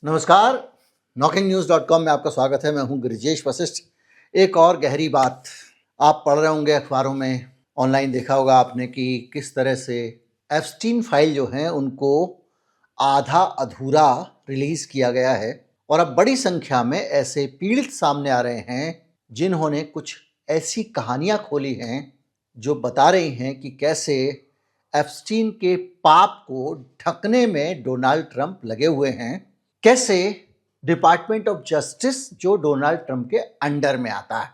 नमस्कार, knockingnewz.com में आपका स्वागत है। मैं हूं गिरिजेश वशिष्ठ। एक और गहरी बात आप पढ़ रहे होंगे अखबारों में, ऑनलाइन देखा होगा आपने कि किस तरह से एप्स्टीन फाइल जो हैं उनको आधा अधूरा रिलीज किया गया है और अब बड़ी संख्या में ऐसे पीड़ित सामने आ रहे हैं जिन्होंने कुछ ऐसी कहानियां खोली हैं जो बता रही हैं कि कैसे एप्स्टीन के पाप को ढकने में डोनाल्ड ट्रंप लगे हुए हैं, कैसे डिपार्टमेंट ऑफ जस्टिस जो डोनाल्ड ट्रंप के अंडर में आता है,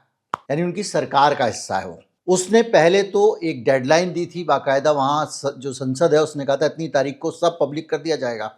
यानी उनकी सरकार का हिस्सा है, वो उसने पहले तो एक डेडलाइन दी थी बाकायदा। वहाँ जो संसद है उसने कहा था इतनी तारीख को सब पब्लिक कर दिया जाएगा।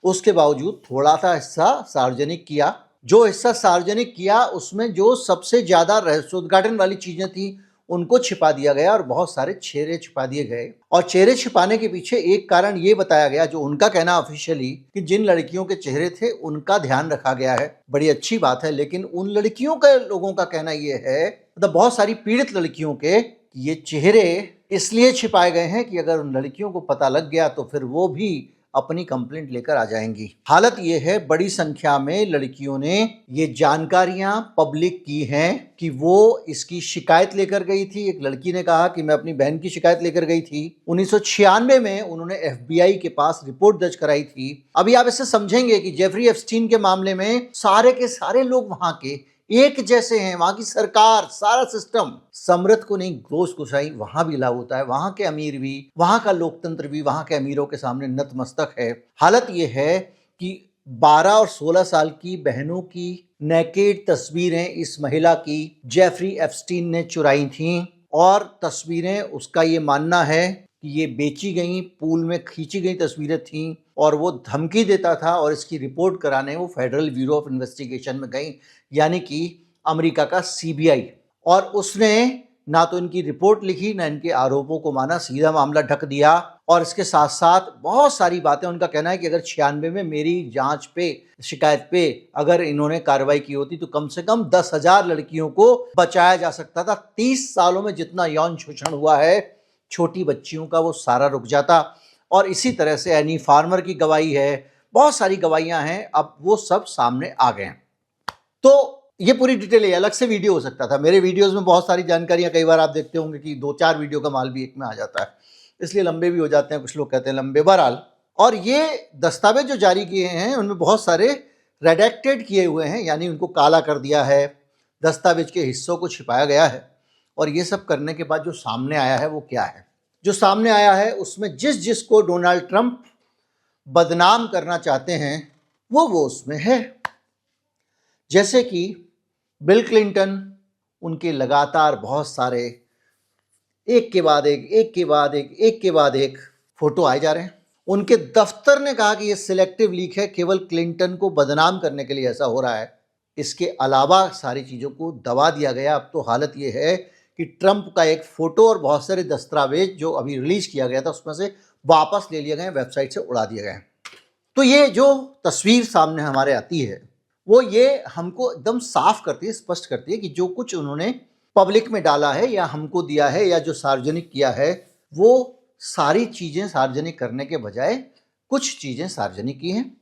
उसके बावजूद थोड़ा सा हिस्सा सार्वजनिक किया। जो हिस्सा सार्वजनिक किया उसमें जो सबसे ज़्यादा रहस्योद्घाटन वाली चीज़ें थी उनको छिपा दिया गया और बहुत सारे चेहरे छिपा दिए गए। और चेहरे छिपाने के पीछे एक कारण ये बताया गया, जो उनका कहना ऑफिशियली, कि जिन लड़कियों के चेहरे थे उनका ध्यान रखा गया है। बड़ी अच्छी बात है, लेकिन उन लड़कियों के लोगों का कहना ये है, मतलब बहुत सारी पीड़ित लड़कियों के, ये चेहरे इसलिए छिपाए गए हैं कि अगर उन लड़कियों को पता लग गया तो फिर वो भी अपनी कंप्लेंट लेकर आ जाएंगी। हालत ये है, बड़ी संख्या में लड़कियों ने ये जानकारियां पब्लिक की हैं कि वो इसकी शिकायत लेकर गई थी। एक लड़की ने कहा कि मैं अपनी बहन की शिकायत लेकर गई थी। 1996 में उन्होंने FBI के पास रिपोर्ट दर्ज कराई थी। अभी आप इससे समझेंगे कि जेफरी एप्स्टीन के मामले में सारे के सारे लोग वहां के एक जैसे हैं। वहां की सरकार, सारा सिस्टम, समृद्ध को नहीं घोष घुसाई वहां भी लागू होता है। वहां के अमीर भी, वहां का लोकतंत्र भी वहां के अमीरों के सामने नतमस्तक है। हालत यह है कि 12 और 16 साल की बहनों की नेकेड तस्वीरें इस महिला की जेफरी एप्स्टीन ने चुराई थीं और तस्वीरें, उसका ये मानना है कि ये बेची गई, पूल में खींची गई तस्वीरें थीं और वो धमकी देता था और इसकी रिपोर्ट कराने वो फेडरल ब्यूरो ऑफ इन्वेस्टिगेशन में गई, यानी कि अमेरिका का CBI। और उसने ना तो इनकी रिपोर्ट लिखी ना इनके आरोपों को माना, सीधा मामला ढक दिया। और इसके साथ साथ बहुत सारी बातें, उनका कहना है कि अगर 96 में मेरी जांच पे, शिकायत पे अगर इन्होंने कार्रवाई की होती तो कम से कम 10,000 लड़कियों को बचाया जा सकता था। 30 सालों में जितना यौन शोषण हुआ है छोटी बच्चियों का, वो सारा रुक जाता। और इसी तरह से एनी फार्मर की गवाही है, बहुत सारी गवाहियां हैं, अब वो सब सामने आ गए हैं। तो ये पूरी डिटेल है, अलग से वीडियो हो सकता था। मेरे वीडियोस में बहुत सारी जानकारियां, कई बार आप देखते होंगे कि 2-4 वीडियो का माल भी एक में आ जाता है, इसलिए लंबे भी हो जाते हैं, कुछ लोग कहते हैं लंबे। बहरहाल, और ये दस्तावेज जो जारी किए हैं उनमें बहुत सारे रेडेक्टेड किए हुए हैं, यानी उनको काला कर दिया है, दस्तावेज के हिस्सों को छिपाया गया है। और ये सब करने के बाद जो सामने आया है वो क्या है? जो सामने आया है उसमें जिस को डोनाल्ड ट्रंप बदनाम करना चाहते हैं वो उसमें है। जैसे कि बिल क्लिंटन, उनके लगातार बहुत सारे एक के बाद एक फोटो आए जा रहे हैं। उनके दफ्तर ने कहा कि ये सिलेक्टिव लीक है, केवल क्लिंटन को बदनाम करने के लिए ऐसा हो रहा है। इसके अलावा सारी चीज़ों को दबा दिया गया। अब तो हालत ये है कि ट्रंप का एक फोटो और बहुत सारे दस्तावेज जो अभी रिलीज किया गया था उसमें से वापस ले लिए गए, वेबसाइट से उड़ा दिए गए। तो ये जो तस्वीर सामने हमारे आती है वो ये हमको एकदम साफ करती है, स्पष्ट करती है कि जो कुछ उन्होंने पब्लिक में डाला है या हमको दिया है या जो सार्वजनिक किया है, वो सारी चीज़ें सार्वजनिक करने के बजाय कुछ चीज़ें सार्वजनिक की हैं।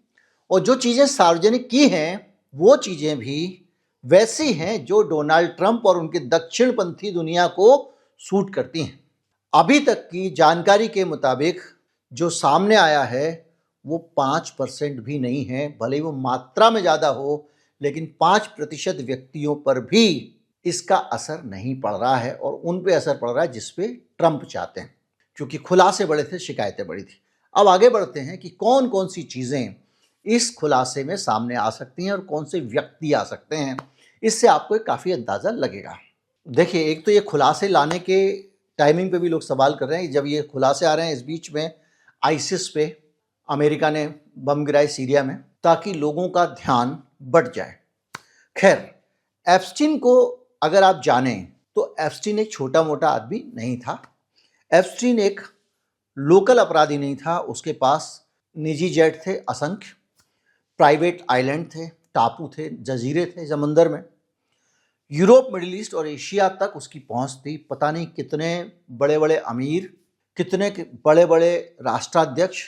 और जो चीज़ें सार्वजनिक की हैं वो चीज़ें भी वैसी हैं जो डोनाल्ड ट्रंप और उनके दक्षिणपंथी दुनिया को सूट करती हैं। अभी तक की जानकारी के मुताबिक जो सामने आया है वो 5% भी नहीं है, भले वो मात्रा में ज़्यादा हो, लेकिन 5% व्यक्तियों पर भी इसका असर नहीं पड़ रहा है और उन पे असर पड़ रहा है जिस पे ट्रंप चाहते हैं, क्योंकि खुलासे बड़े थे, शिकायतें बड़ी थी। अब आगे बढ़ते हैं कि कौन कौन सी चीज़ें इस खुलासे में सामने आ सकती हैं और कौन से व्यक्ति आ सकते हैं। इससे आपको काफ़ी अंदाज़ा लगेगा। देखिए, एक तो ये खुलासे लाने के टाइमिंग पे भी लोग सवाल कर रहे हैं। जब ये खुलासे आ रहे हैं, इस बीच में आईसिस पे अमेरिका ने बम गिराए सीरिया में, ताकि लोगों का ध्यान बढ़ जाए। खैर, एप्स्टीन को अगर आप जानें तो एप्स्टीन एक छोटा मोटा आदमी नहीं था। एप्स्टीन एक लोकल अपराधी नहीं था। उसके पास निजी जेट थे असंख्य, प्राइवेट आइलैंड थे, टापू थे, जजीरे थे समंदर में। यूरोप, मिडिल ईस्ट और एशिया तक उसकी पहुंच थी। पता नहीं कितने बड़े बड़े अमीर, कितने बड़े बड़े राष्ट्राध्यक्ष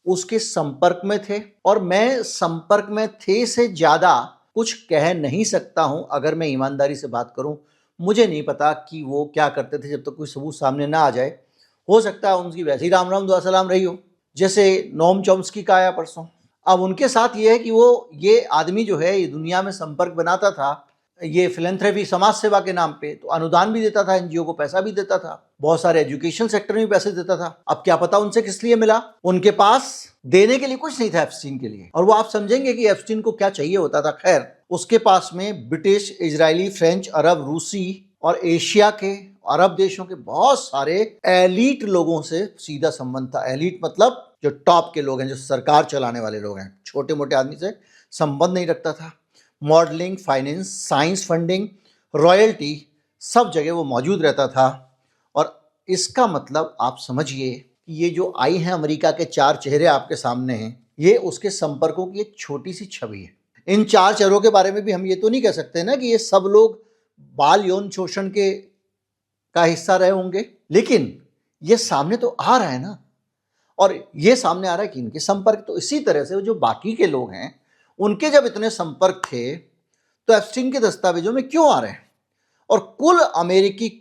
उसके संपर्क में थे, और मैं संपर्क में थे से ज़्यादा कुछ कह नहीं सकता हूं अगर मैं ईमानदारी से बात करूं। मुझे नहीं पता कि वो क्या करते थे जब तक कोई सबूत सामने ना आ जाए। हो सकता है उनकी वैसे ही राम राम दुआ सलाम रही हो, जैसे नोम चॉम्स्की का आया परसों। अब उनके साथ ये है कि वो ये आदमी जो है ये दुनिया में संपर्क बनाता था, ये फिलैंथ्रोपी समाज सेवा के नाम पे, तो अनुदान भी देता था, एनजीओ को पैसा भी देता था, बहुत सारे एजुकेशन सेक्टर में भी पैसे देता था। अब क्या पता उनसे किस लिए मिला, उनके पास देने के लिए कुछ नहीं था एप्स्टीन के लिए, और वो आप समझेंगे कि एप्स्टीन को क्या चाहिए होता था। खैर, उसके पास में ब्रिटिश, इजरायली, फ्रेंच, अरब, रूसी और एशिया के, अरब देशों के बहुत सारे एलीट लोगों से सीधा संबंध था। एलीट मतलब जो टॉप के लोग हैं, जो सरकार चलाने वाले लोग हैं, छोटे मोटे आदमी से संबंध नहीं रखता था। Modelling, finance, science funding, royalty, सब जगह वो मौजूद रहता था। और इसका मतलब आप समझिए कि ये जो आई हैं अमेरिका के 4 चेहरे आपके सामने हैं, ये उसके संपर्कों की एक छोटी सी छवि है। इन 4 चेहरों के बारे में भी हम ये तो नहीं कह सकते ना कि ये सब लोग बाल यौन शोषण के का हिस्सा रहे होंगे, लेकिन ये सामने तो आ रहा है ना। और ये सामने आ रहा है कि इनके संपर्क तो इसी तरह से जो बाकी के लोग हैं उनके जब इतने संपर्क थे तो एप्स्टीन के दस्तावेजों में क्यों आ रहे हैं, और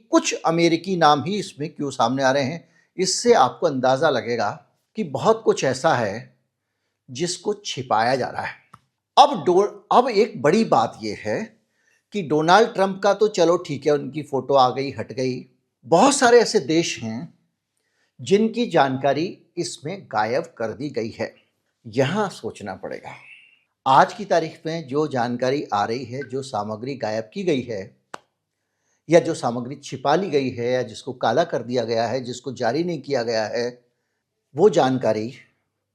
कुछ अमेरिकी नाम ही इसमें क्यों सामने आ रहे हैं। इससे आपको अंदाजा लगेगा कि बहुत कुछ ऐसा है जिसको छिपाया जा रहा है। अब एक बड़ी बात यह है कि डोनाल्ड ट्रंप का तो चलो ठीक है, उनकी फोटो आ गई, हट गई। बहुत सारे ऐसे देश हैं जिनकी जानकारी इसमें गायब कर दी गई है। यहां सोचना पड़ेगा, आज की तारीख में जो जानकारी आ रही है, जो सामग्री गायब की गई है या जो सामग्री छिपा ली गई है या जिसको काला कर दिया गया है, जिसको जारी नहीं किया गया है, वो जानकारी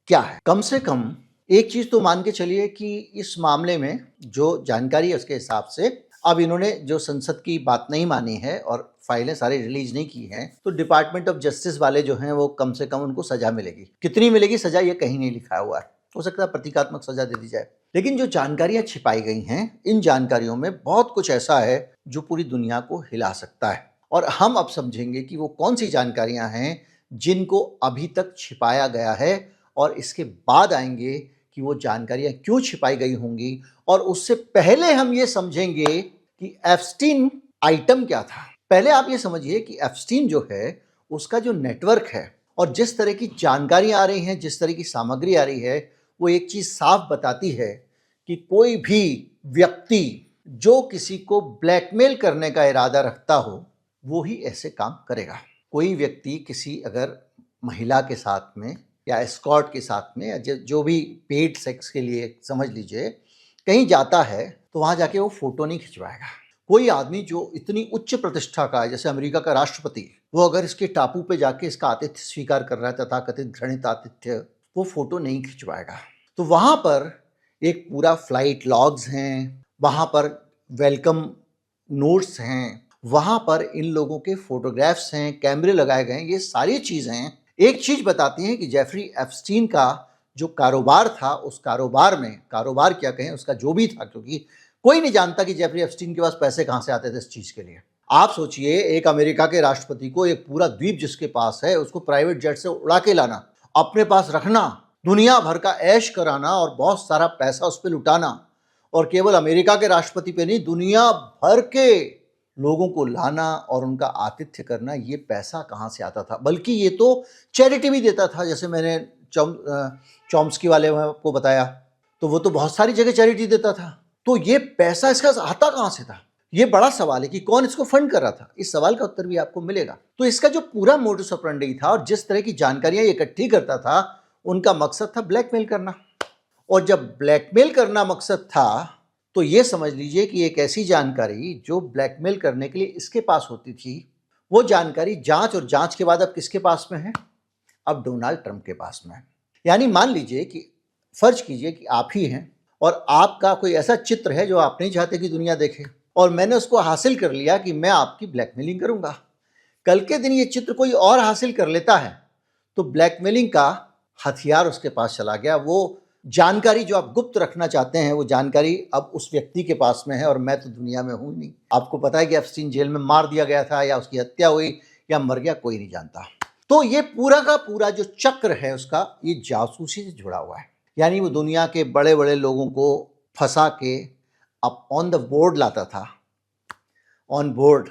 क्या है। कम से कम एक चीज तो मान के चलिए कि इस मामले में जो जानकारी है उसके हिसाब से अब इन्होंने जो संसद की बात नहीं मानी है और फाइलें सारी रिलीज नहीं की हैं, तो डिपार्टमेंट ऑफ जस्टिस वाले जो हैं वो कम से कम उनको सजा मिलेगी। कितनी मिलेगी सजा ये कहीं नहीं लिखा हुआ है, हो सकता है प्रतीकात्मक सजा दे दी जाए। लेकिन जो जानकारियां छिपाई गई हैं, इन जानकारियों में बहुत कुछ ऐसा है जो पूरी दुनिया को हिला सकता है। और हम अब समझेंगे कि वो कौन सी जानकारियां हैं जिनको अभी तक छिपाया गया है, और इसके बाद आएंगे कि वो जानकारियां क्यों छिपाई गई होंगी। और उससे पहले हम ये समझेंगे कि एप्स्टीन आइटम क्या था। पहले आप ये समझिए कि एप्स्टीन जो है उसका जो नेटवर्क है और जिस तरह की जानकारी आ रही है, जिस तरह की सामग्री आ रही है, वो एक चीज साफ बताती है कि कोई भी व्यक्ति जो किसी को ब्लैकमेल करने का इरादा रखता हो वो ही ऐसे काम करेगा। कोई व्यक्ति किसी अगर महिला के साथ में या एस्कॉर्ट के साथ में या जो भी पेड सेक्स के लिए समझ लीजिए कहीं जाता है, तो वहां जाके वो फोटो नहीं खिंचवाएगा। कोई आदमी जो इतनी उच्च प्रतिष्ठा का है, जैसे अमेरिका का राष्ट्रपति, वो अगर इसके टापू पे जाके इसका आतिथ्य स्वीकार कर रहा है, तथाकथित घृणित आतिथ्य, वो फोटो नहीं खिंचवाएगा। तो वहां पर एक पूरा फ्लाइट लॉग्स हैं, वहां पर वेलकम नोट्स हैं, वहां पर इन लोगों के फोटोग्राफ्स हैं, कैमरे लगाए गए हैं। ये सारी चीजें एक चीज बताती हैं कि जेफरी एप्स्टीन का जो कारोबार था, उस कारोबार में, कारोबार क्या कहें, उसका जो भी था, क्योंकि कोई नहीं जानता कि जेफरी एप्स्टीन के पास पैसे कहां से आते थे इस चीज के लिए। आप सोचिए, एक अमेरिका के राष्ट्रपति को एक पूरा द्वीप जिसके पास है उसको प्राइवेट जेट से उड़ा के लाना, अपने पास रखना, दुनिया भर का ऐश कराना और बहुत सारा पैसा उस पर लुटाना, और केवल अमेरिका के राष्ट्रपति पे नहीं, दुनिया भर के लोगों को लाना और उनका आतिथ्य करना, ये पैसा कहाँ से आता था। बल्कि ये तो चैरिटी भी देता था, जैसे मैंने चॉम्स्की वाले में आपको बताया, तो वो तो बहुत सारी जगह चैरिटी देता था। तो ये पैसा इसका आता कहाँ से था, ये बड़ा सवाल है कि कौन इसको फंड कर रहा था। इस सवाल का उत्तर भी आपको मिलेगा। तो इसका जो पूरा मोडस ऑपरेंडी था और जिस तरह की जानकारियां ये इकट्ठी करता था, उनका मकसद था ब्लैकमेल करना। और जब ब्लैकमेल करना मकसद था, तो ये समझ लीजिए कि एक ऐसी जानकारी जो ब्लैकमेल करने के लिए इसके पास होती थी, वो जानकारी जांच और जांच के बाद अब किसके पास में है, अब डोनाल्ड ट्रंप के पास में है। यानी मान लीजिए कि फर्ज कीजिए कि आप ही हैं और आपका कोई ऐसा चित्र है जो आप नहीं चाहते कि दुनिया देखे, और मैंने उसको हासिल कर लिया कि मैं आपकी ब्लैकमेलिंग करूंगा। कल के दिन ये चित्र कोई और हासिल कर लेता है तो ब्लैकमेलिंग का हथियार उसके पास चला गया। वो जानकारी जो आप गुप्त रखना चाहते हैं, वो जानकारी अब उस व्यक्ति के पास में है, और मैं तो दुनिया में हूं नहीं। आपको पता है कि एप्स्टीन जेल में मार दिया गया था या उसकी हत्या हुई या मर गया, कोई नहीं जानता। तो ये पूरा का पूरा जो चक्र है उसका, ये जासूसी से जुड़ा हुआ है। यानी वो दुनिया के बड़े बड़े लोगों को फंसा के अब ऑन द बोर्ड लाता था, ऑन बोर्ड,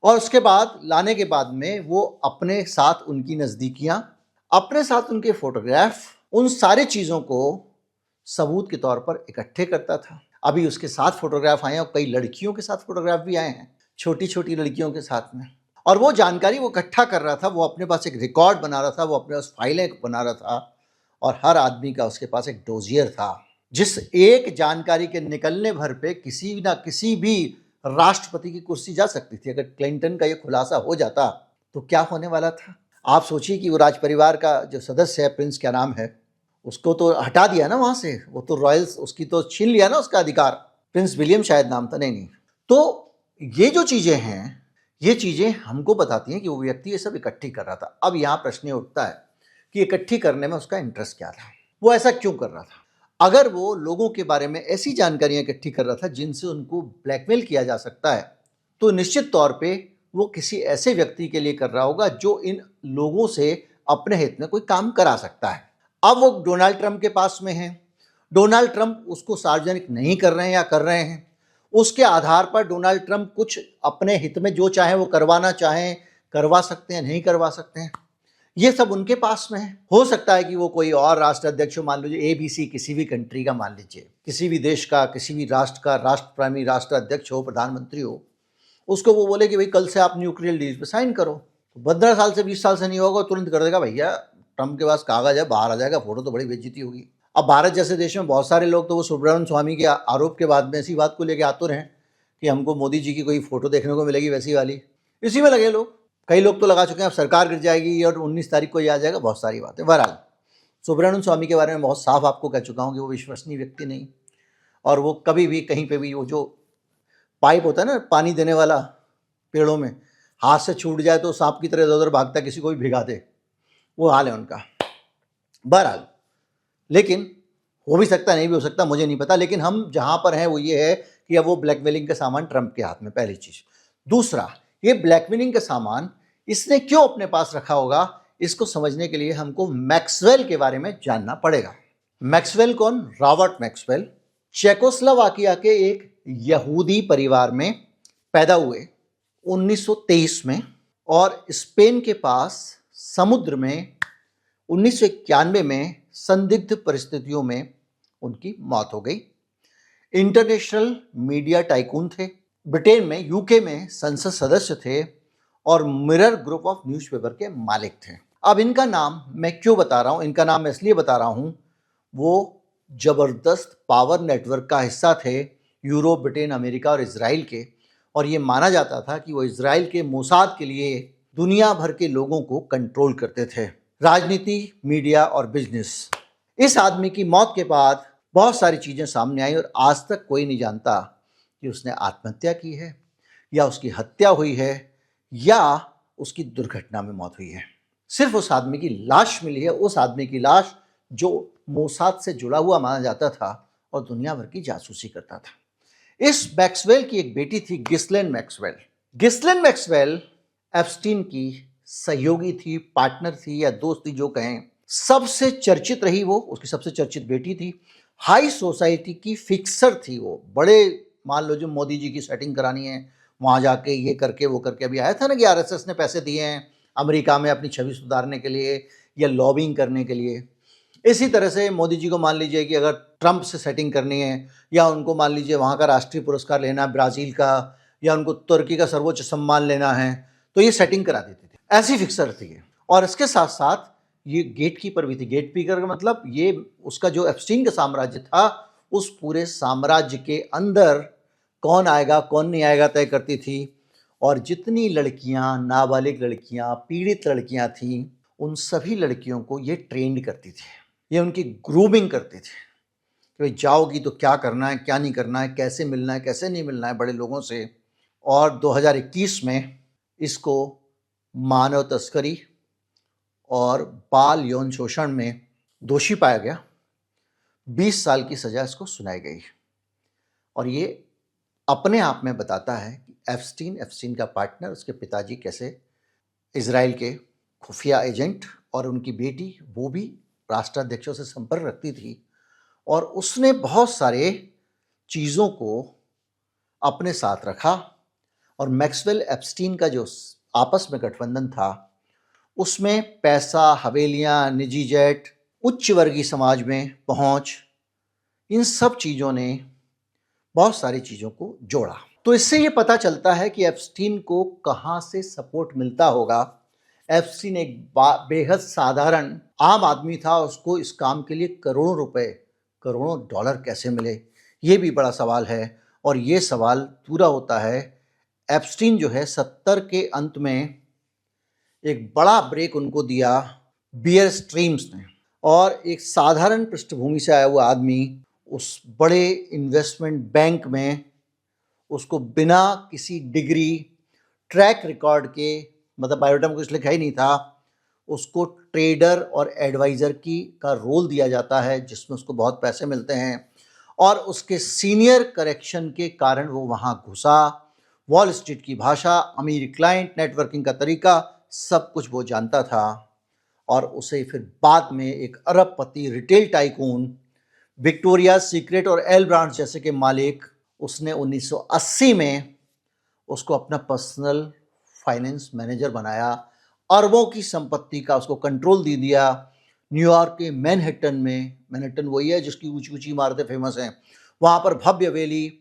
और उसके बाद लाने के बाद में वो अपने साथ उनकी नज़दीकियां, अपने साथ उनके फोटोग्राफ, उन सारी चीज़ों को सबूत के तौर पर इकट्ठे करता था। अभी उसके साथ फोटोग्राफ आए हैं और कई लड़कियों के साथ फोटोग्राफ भी आए हैं, छोटी छोटी लड़कियों के साथ में। और वो जानकारी वो इकट्ठा कर रहा था, वो अपने पास एक रिकॉर्ड बना रहा था, वो अपने पास फाइलें बना रहा था, और हर आदमी का उसके पास एक डोजियर था। जिस एक जानकारी के निकलने भर पे किसी ना किसी भी राष्ट्रपति की कुर्सी जा सकती थी। अगर क्लिंटन का ये खुलासा हो जाता तो क्या होने वाला था। आप सोचिए कि वो राज परिवार का जो सदस्य है, प्रिंस क्या नाम है, उसको तो हटा दिया ना वहाँ से, वो तो रॉयल्स, उसकी तो छीन लिया ना उसका अधिकार। प्रिंस विलियम शायद नाम था, नहीं। तो ये जो चीज़ें हैं, ये चीज़ें हमको बताती हैं कि वो व्यक्ति ये सब इकट्ठी कर रहा था। अब यहाँ प्रश्न उठता है कि इकट्ठी करने में उसका इंटरेस्ट क्या था, वो ऐसा क्यों कर रहा था। अगर वो लोगों के बारे में ऐसी जानकारियाँ इकट्ठी कर रहा था जिनसे उनको ब्लैकमेल किया जा सकता है, तो निश्चित तौर पे वो किसी ऐसे व्यक्ति के लिए कर रहा होगा जो इन लोगों से अपने हित में कोई काम करा सकता है। अब वो डोनाल्ड ट्रंप के पास में है, डोनाल्ड ट्रंप उसको सार्वजनिक नहीं कर रहे हैं या कर रहे हैं, उसके आधार पर डोनाल्ड ट्रंप कुछ अपने हित में जो चाहे वो करवाना चाहें, करवा सकते हैं, नहीं करवा सकते हैं, ये सब उनके पास में है। हो सकता है कि वो कोई और राष्ट्राध्यक्ष हो, मान लीजिए ABC किसी भी कंट्री का, मान लीजिए किसी भी देश का, किसी भी राष्ट्र का राष्ट्रप्रेमी राष्ट्राध्यक्ष हो, प्रधानमंत्री हो, उसको वो बोले कि भाई कल से आप न्यूक्लियर डील पे साइन करो, तो 15 साल से 20 साल से नहीं होगा, तुरंत कर देगा। भैया ट्रंप के पास कागज है, बाहर आ जाएगा, फोटो तो बड़ी बेइज्जती होगी। अब भारत जैसे देश में बहुत सारे लोग तो वो सुब्रमण्यम स्वामी के आरोप के बाद में इसी बात को लेकर आतुर हैं कि हमको मोदी जी की कोई फोटो देखने को मिलेगी वैसी वाली, इसी में लगे लोग। कई लोग तो लगा चुके हैं अब सरकार गिर जाएगी और 19 तारीख को ये आ जाएगा, बहुत सारी बातें। बहरहाल सुब्रमण्यम स्वामी के बारे में बहुत साफ आपको कह चुका हूँ कि वो विश्वसनीय व्यक्ति नहीं, और वो कभी भी कहीं पे भी, वो जो पाइप होता है ना पानी देने वाला पेड़ों में, हाथ से छूट जाए तो सांप की तरह इधर उधर भागता, किसी को भी भिगा दे, वो हाल है उनका। बहरहाल, लेकिन हो भी सकता, नहीं भी हो सकता, मुझे नहीं पता, लेकिन हम जहाँ पर हैं वो ये है कि अब वो ब्लैकमेलिंग का सामान ट्रंप के हाथ में, पहली चीज़। दूसरा, ये ब्लैकमेलिंग का सामान इसने क्यों अपने पास रखा होगा, इसको समझने के लिए हमको मैक्सवेल के बारे में जानना पड़ेगा। मैक्सवेल कौन? रॉबर्ट मैक्सवेल चेकोस्लोवाकिया के एक यहूदी परिवार में पैदा हुए 1923 में, और स्पेन के पास समुद्र में 1991 में संदिग्ध परिस्थितियों में उनकी मौत हो गई। इंटरनेशनल मीडिया टाइकून थे, ब्रिटेन में, यूके में संसद सदस्य थे, और मिरर ग्रुप ऑफ न्यूज़पेपर के मालिक थे। अब इनका नाम मैं क्यों बता रहा हूँ, इनका नाम मैं इसलिए बता रहा हूँ, वो जबरदस्त पावर नेटवर्क का हिस्सा थे, यूरोप, ब्रिटेन, अमेरिका और इजराइल के, और ये माना जाता था कि वो इजराइल के मोसाद के लिए दुनिया भर के लोगों को कंट्रोल करते थे, राजनीति, मीडिया और बिजनेस। इस आदमी की मौत के बाद बहुत सारी चीज़ें सामने आई, और आज तक कोई नहीं जानता कि उसने आत्महत्या की है, या उसकी हत्या हुई है, या उसकी दुर्घटना में मौत हुई है। सिर्फ उस आदमी की लाश मिली है, उस आदमी की लाश जो मोसाद से जुड़ा हुआ माना जाता था और दुनिया भर की जासूसी करता था। इस मैक्सवेल की एक बेटी थी, Ghislaine Maxwell. Ghislaine Maxwell Epstein की सहयोगी थी, पार्टनर थी, या दोस्त थी, जो कहें। सबसे चर्चित रही वो, उसकी सबसे चर्चित बेटी थी। हाई सोसाइटी की फिक्सर थी वो, बड़े, मान लो जो मोदी जी की सेटिंग करानी है, वहाँ जाके ये करके वो करके, अभी आया था ना कि RSS ने पैसे दिए हैं अमेरिका में अपनी छवि सुधारने के लिए या लॉबिंग करने के लिए। इसी तरह से मोदी जी को मान लीजिए कि अगर ट्रंप से सेटिंग करनी है, या उनको मान लीजिए वहाँ का राष्ट्रीय पुरस्कार लेना है ब्राज़ील का, या उनको तुर्की का सर्वोच्च सम्मान लेना है, तो ये सेटिंग करा देती थी। ऐसी फिक्सर थी ये। और इसके साथ साथ ये गेट कीपर भी थी। गेट कीपर का मतलब ये उसका जो एप्स्टीन का साम्राज्य था, उस पूरे साम्राज्य के अंदर कौन आएगा कौन नहीं आएगा तय करती थी। और जितनी लड़कियां, नाबालिग लड़कियां, पीड़ित लड़कियां थीं, उन सभी लड़कियों को ये ट्रेंड करती थी, ये उनकी ग्रूमिंग करती थी कि भाई जाओगी तो क्या करना है, क्या नहीं करना है, कैसे मिलना है, कैसे नहीं मिलना है बड़े लोगों से। और 2021 में इसको मानव तस्करी और बाल यौन शोषण में दोषी पाया गया। 20 साल की सजा इसको सुनाई गई। और ये अपने आप में बताता है कि एप्स्टीन का पार्टनर, उसके पिताजी कैसे इजराइल के खुफिया एजेंट और उनकी बेटी वो भी राष्ट्राध्यक्षों से संपर्क रखती थी और उसने बहुत सारे चीज़ों को अपने साथ रखा और मैक्सवेल एप्स्टीन का जो आपस में गठबंधन था उसमें पैसा, हवेलियां, निजी जेट, उच्च वर्गीय समाज में पहुंच, इन सब चीज़ों ने बहुत सारी चीज़ों को जोड़ा। तो इससे ये पता चलता है कि एप्स्टीन को कहाँ से सपोर्ट मिलता होगा। एप्स्टीन एक बेहद साधारण आम आदमी था, उसको इस काम के लिए करोड़ों रुपए, करोड़ों डॉलर कैसे मिले, ये भी बड़ा सवाल है। और ये सवाल पूरा होता है एप्स्टीन जो है 70 के अंत में एक बड़ा ब्रेक उनको दिया बियर स्ट्रीम्स ने, और एक साधारण पृष्ठभूमि से आया हुआ आदमी उस बड़े इन्वेस्टमेंट बैंक में उसको बिना किसी डिग्री, ट्रैक रिकॉर्ड के, मतलब बायोडाटा में कुछ लिखा ही नहीं था, उसको ट्रेडर और एडवाइज़र का रोल दिया जाता है जिसमें उसको बहुत पैसे मिलते हैं। और उसके सीनियर करेक्शन के कारण वो वहाँ घुसा। वॉल स्ट्रीट की भाषा, अमीर क्लाइंट, नेटवर्किंग का तरीका, सब कुछ वो जानता था। और उसे फिर बाद में एक अरबपति, रिटेल टाइकून, विक्टोरिया सीक्रेट और एल ब्रांड्स जैसे के मालिक, उसने 1980 में उसको अपना पर्सनल फाइनेंस मैनेजर बनाया। अरबों की संपत्ति का उसको कंट्रोल दे दिया। न्यूयॉर्क के मैनहट्टन में, मैनहट्टन वही है जिसकी ऊंची ऊंची इमारतें फेमस हैं, वहाँ पर भव्य हवेली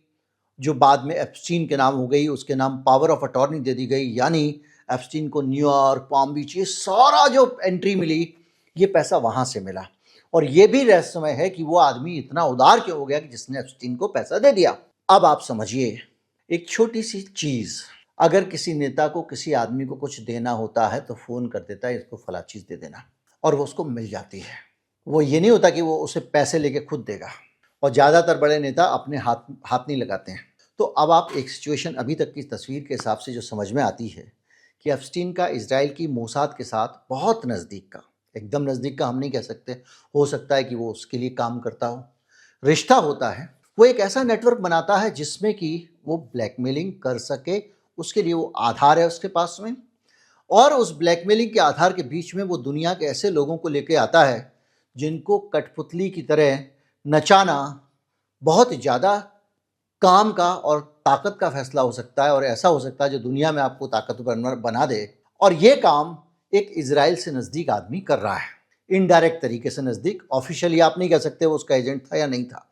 जो बाद में एप्स्टीन के नाम हो गई, उसके नाम पावर ऑफ अटॉर्नी दे दी गई। यानी एप्स्टीन को न्यूयॉर्क, पाम बीच, ये सारा जो एंट्री मिली, ये पैसा वहाँ से मिला। और ये भी रहस्यमय है कि वो आदमी इतना उदार क्यों हो गया कि जिसने एप्स्टीन को पैसा दे दिया। अब आप समझिए, एक छोटी सी चीज़, अगर किसी नेता को किसी आदमी को कुछ देना होता है तो फ़ोन कर देता है, इसको फला चीज़ दे देना, और वो उसको मिल जाती है। वो ये नहीं होता कि वो उसे पैसे लेके खुद देगा। और ज़्यादातर बड़े नेता अपने हाथ नहीं लगाते हैं। तो अब आप एक सिचुएशन अभी तक की तस्वीर के हिसाब से जो समझ में आती है कि एप्स्टीन का इजराइल की मोसाद के साथ बहुत नज़दीक का, एकदम नज़दीक का हम नहीं कह सकते, हो सकता है कि वो उसके लिए काम करता हो, रिश्ता होता है। वो एक ऐसा नेटवर्क बनाता है जिसमें कि वो ब्लैकमेलिंग कर सके, उसके लिए वो आधार है उसके पास में। और उस ब्लैकमेलिंग के आधार के बीच में वो दुनिया के ऐसे लोगों को लेके आता है जिनको कठपुतली की तरह नचाना बहुत ज़्यादा काम का और ताकत का फैसला हो सकता है, और ऐसा हो सकता है जो दुनिया में आपको ताकतवर बना दे। और ये काम एक इजराइल से नज़दीक आदमी कर रहा है, इनडायरेक्ट तरीके से नज़दीक। ऑफिशियली आप नहीं कह सकते वो उसका एजेंट था या नहीं था।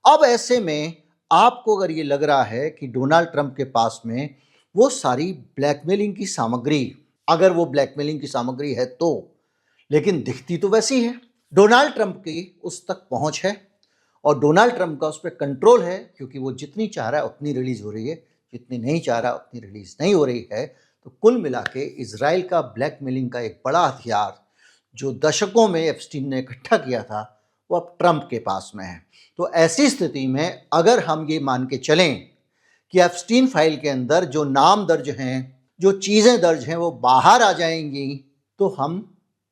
अब ऐसे में आपको अगर ये लग रहा है कि डोनाल्ड ट्रंप के पास में वो सारी ब्लैकमेलिंग की सामग्री, अगर वो ब्लैकमेलिंग की सामग्री है तो, लेकिन दिखती तो वैसी है। डोनाल्ड ट्रंप की उस तक पहुंच है और डोनाल्ड ट्रंप का उस पर कंट्रोल है, क्योंकि वो जितनी चाह रहा है उतनी रिलीज हो रही है, जितनी नहीं चाह रहा उतनी रिलीज नहीं हो रही है। तो कुल मिला के इजराइल का ब्लैकमेलिंग का एक बड़ा हथियार जो दशकों में एप्स्टीन ने इकट्ठा किया था, वो अब ट्रंप के पास में है। तो ऐसी स्थिति में अगर हम ये मान के चलें कि एप्स्टीन फाइल के अंदर जो नाम दर्ज हैं, जो चीज़ें दर्ज हैं, वो बाहर आ जाएंगी, तो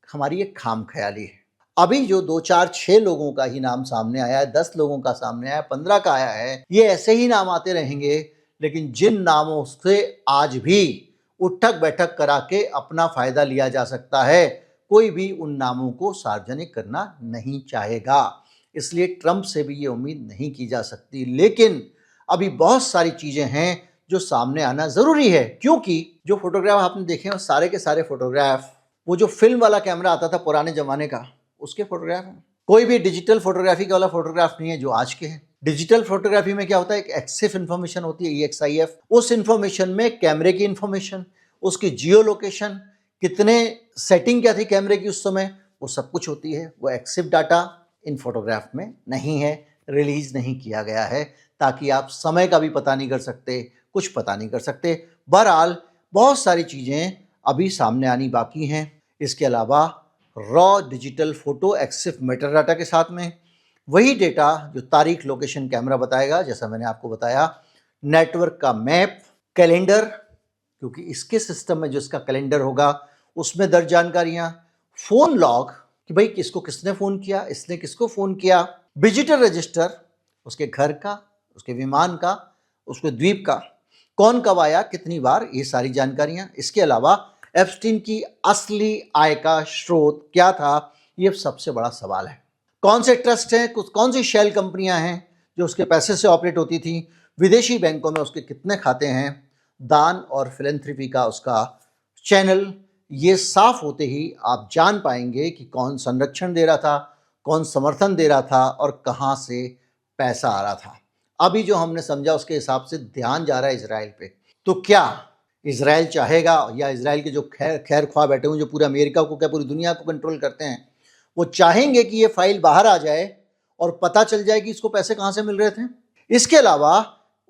हमारी एक खाम ख्याली है। अभी जो 2, 4, 6 लोगों का ही नाम सामने आया है, 10 लोगों का सामने आया है, 15 का आया है, ये ऐसे ही नाम आते रहेंगे। लेकिन जिन नामों से आज भी उठक बैठक करा के अपना फायदा लिया जा सकता है, कोई भी उन नामों को सार्वजनिक करना नहीं चाहेगा। इसलिए ट्रंप से भी ये उम्मीद नहीं की जा सकती। लेकिन अभी बहुत सारी चीज़ें हैं जो सामने आना ज़रूरी है, क्योंकि जो फोटोग्राफ आपने देखे हैं सारे के सारे फोटोग्राफ वो जो फिल्म वाला कैमरा आता था पुराने ज़माने का, उसके फोटोग्राफ हैं। कोई भी डिजिटल फोटोग्राफी वाला फोटोग्राफ नहीं है जो आज के हैं। डिजिटल फोटोग्राफी में क्या होता है, एक एक्सिफ इन्फॉर्मेशन होती है, EXIF। उस इन्फॉर्मेशन में कैमरे की इन्फॉर्मेशन, उसकी जियो लोकेशन, कितने सेटिंग क्या थी कैमरे की उस समय, वो सब कुछ होती है। वो एक्सिफ डाटा इन फोटोग्राफ में नहीं है, रिलीज नहीं किया गया है, ताकि आप समय का भी पता नहीं कर सकते, कुछ पता नहीं कर सकते। बहरहाल बहुत सारी चीज़ें अभी सामने आनी बाकी हैं। इसके अलावा raw digital photo EXIF metadata के साथ में वही डेटा जो तारीख, लोकेशन, कैमरा बताएगा, जैसा मैंने आपको बताया, नेटवर्क का मैप, कैलेंडर, क्योंकि इसके सिस्टम में जो इसका कैलेंडर होगा उसमें दर्ज जानकारियाँ, फ़ोन लॉग कि भाई किसको किसने फ़ोन किया, इसने किसको फ़ोन किया, विजिटर रजिस्टर, उसके घर का, उसके विमान का, उसके द्वीप का, कौन कब आया, कितनी बार, ये सारी जानकारियाँ। इसके अलावा एप्स्टीन की असली आय का स्रोत क्या था, ये सबसे बड़ा सवाल है। कौन से ट्रस्ट हैं, कौन सी शेल कंपनियां हैं जो उसके पैसे से ऑपरेट होती थी, विदेशी बैंकों में उसके कितने खाते हैं, दान और फिलैंथ्रोपी का उसका चैनल, ये साफ होते ही आप जान पाएंगे कि कौन संरक्षण दे रहा था, कौन समर्थन दे रहा था और कहाँ से पैसा आ रहा था। अभी जो हमने समझा उसके हिसाब से ध्यान जा रहा है इजराइल पे। तो क्या इजराइल चाहेगा, या इजराइल के जो खैर ख्वाह बैठे हुए जो पूरे अमेरिका को क्या पूरी दुनिया को कंट्रोल करते हैं, वो चाहेंगे कि ये फाइल बाहर आ जाए और पता चल जाए कि इसको पैसे कहाँ से मिल रहे थे। इसके अलावा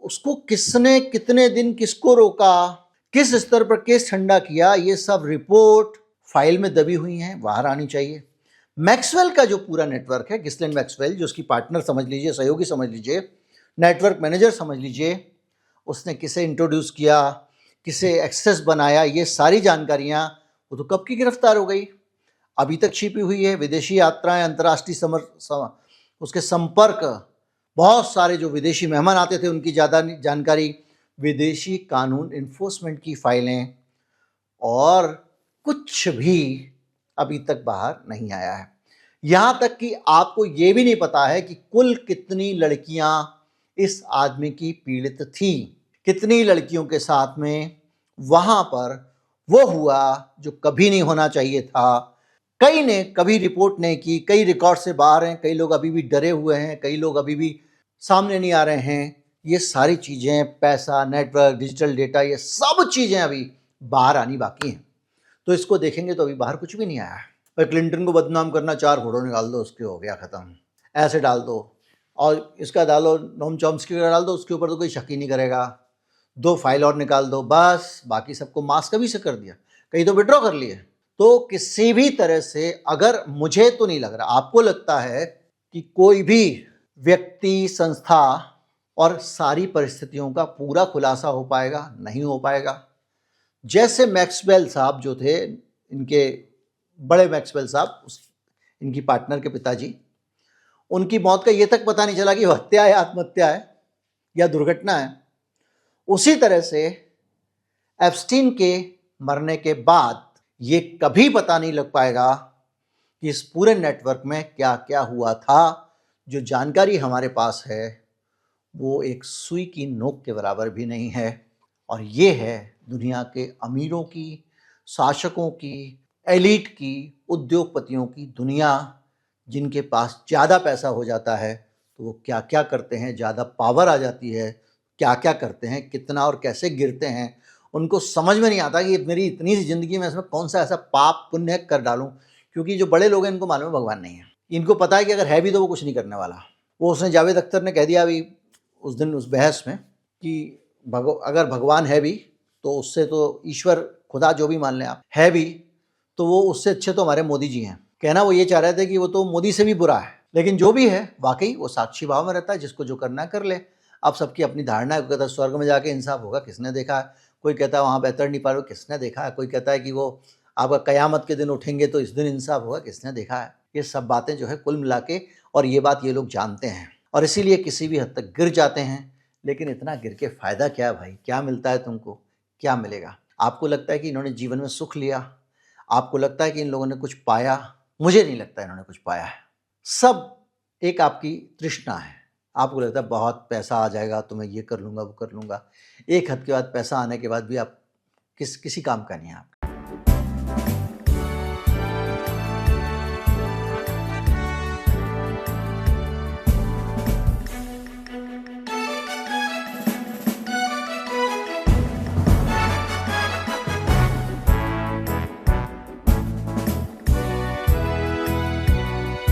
उसको किसने कितने दिन किसको रोका, किस स्तर पर केस ठंडा किया, ये सब रिपोर्ट फाइल में दबी हुई हैं, बाहर आनी चाहिए। मैक्सवेल का जो पूरा नेटवर्क है, गिस्लेन मैक्सवेल, जो उसकी पार्टनर समझ लीजिए, सहयोगी समझ लीजिए, नेटवर्क मैनेजर समझ लीजिए, उसने किसे इंट्रोड्यूस किया, किसे एक्सेस बनाया, ये सारी जानकारियां वो तो कब की गिरफ्तार हो गई, अभी तक छिपी हुई है। विदेशी यात्राएं, अंतर्राष्ट्रीय उसके संपर्क, बहुत सारे जो विदेशी मेहमान आते थे उनकी ज़्यादा जानकारी, विदेशी कानून इन्फोर्समेंट की फाइलें, और कुछ भी अभी तक बाहर नहीं आया है। यहाँ तक कि आपको ये भी नहीं पता है कि कुल कितनी लड़कियां इस आदमी की पीड़ित थी, कितनी लड़कियों के साथ में वहाँ पर वो हुआ जो कभी नहीं होना चाहिए था। कई ने कभी रिपोर्ट नहीं की, कई रिकॉर्ड से बाहर हैं, कई लोग अभी भी डरे हुए हैं, कई लोग अभी भी सामने नहीं आ रहे हैं। ये सारी चीज़ें, पैसा, नेटवर्क, डिजिटल डेटा, ये सब चीज़ें अभी बाहर आनी बाकी हैं। तो इसको देखेंगे तो अभी बाहर कुछ भी नहीं आया है। पर क्लिंटन को बदनाम करना, 4 फोटो निकाल दो, उसके हो गया ख़त्म, ऐसे डाल दो, और इसका डालो, नोम चॉम्स्की का डाल दो, उसके ऊपर तो कोई शक ही नहीं करेगा। 2 फाइल और निकाल दो, बस। बाकी सबको मास्क कभी से कर दिया, कई तो विड्रॉ कर लिए। तो किसी भी तरह से, अगर, मुझे तो नहीं लग रहा, आपको लगता है कि कोई भी व्यक्ति, संस्था और सारी परिस्थितियों का पूरा खुलासा हो पाएगा? नहीं हो पाएगा। जैसे मैक्सवेल साहब जो थे, इनके बड़े मैक्सवेल साहब, इनकी पार्टनर के पिताजी, उनकी मौत का ये तक पता नहीं चला कि वो हत्या है, आत्महत्या है या दुर्घटना है। उसी तरह से एप्स्टीन के मरने के बाद ये कभी पता नहीं लग पाएगा कि इस पूरे नेटवर्क में क्या क्या हुआ था। जो जानकारी हमारे पास है वो एक सुई की नोक के बराबर भी नहीं है, और ये है दुनिया के अमीरों की, शासकों की, एलीट की, उद्योगपतियों की दुनिया। जिनके पास ज़्यादा पैसा हो जाता है तो वो क्या क्या करते हैं, ज़्यादा पावर आ जाती है, क्या क्या करते हैं, कितना और कैसे गिरते हैं, उनको समझ में नहीं आता कि मेरी इतनी सी ज़िंदगी में इसमें कौन सा ऐसा पाप पुण्य कर डालूं। क्योंकि जो बड़े लोग हैं इनको मालूम है भगवान नहीं है, इनको पता है कि अगर है भी तो वो कुछ नहीं करने वाला। वो उसने, जावेद अख्तर ने कह दिया अभी उस दिन उस बहस में कि अगर भगवान है भी तो उससे, तो ईश्वर, खुदा जो भी मान लें आप, है भी तो वो उससे अच्छे तो हमारे मोदी जी हैं। कहना वो ये चाह रहे थे कि वो तो मोदी से भी बुरा है, लेकिन जो भी है वाकई वो साक्षी भाव में रहता है, जिसको जो करना है कर ले। अब सबकी अपनी धारणा है। कोई कहता है स्वर्ग में जाके इंसाफ होगा, किसने देखा है। कोई कहता है वहाँ बेहतर नहीं पा रहे, किसने देखा है। कोई कहता है कि वो आपका कयामत के दिन उठेंगे तो इस दिन इंसाफ होगा, किसने देखा है। ये सब बातें जो है कुल मिला के, और ये बात ये लोग जानते हैं, और इसीलिए किसी भी हद तक गिर जाते हैं। लेकिन इतना गिर के फ़ायदा क्या है भाई? क्या मिलता है तुमको? क्या मिलेगा? आपको लगता है कि इन्होंने जीवन में सुख लिया? आपको लगता है कि इन लोगों ने कुछ पाया? मुझे नहीं लगता इन्होंने कुछ पाया है। सब एक आपकी तृष्णा है। आपको लगता है बहुत पैसा आ जाएगा तो मैं ये कर लूँगा, वो कर लूँगा। एक हद के बाद, पैसा आने के बाद भी आप किसी काम का नहीं है आपके।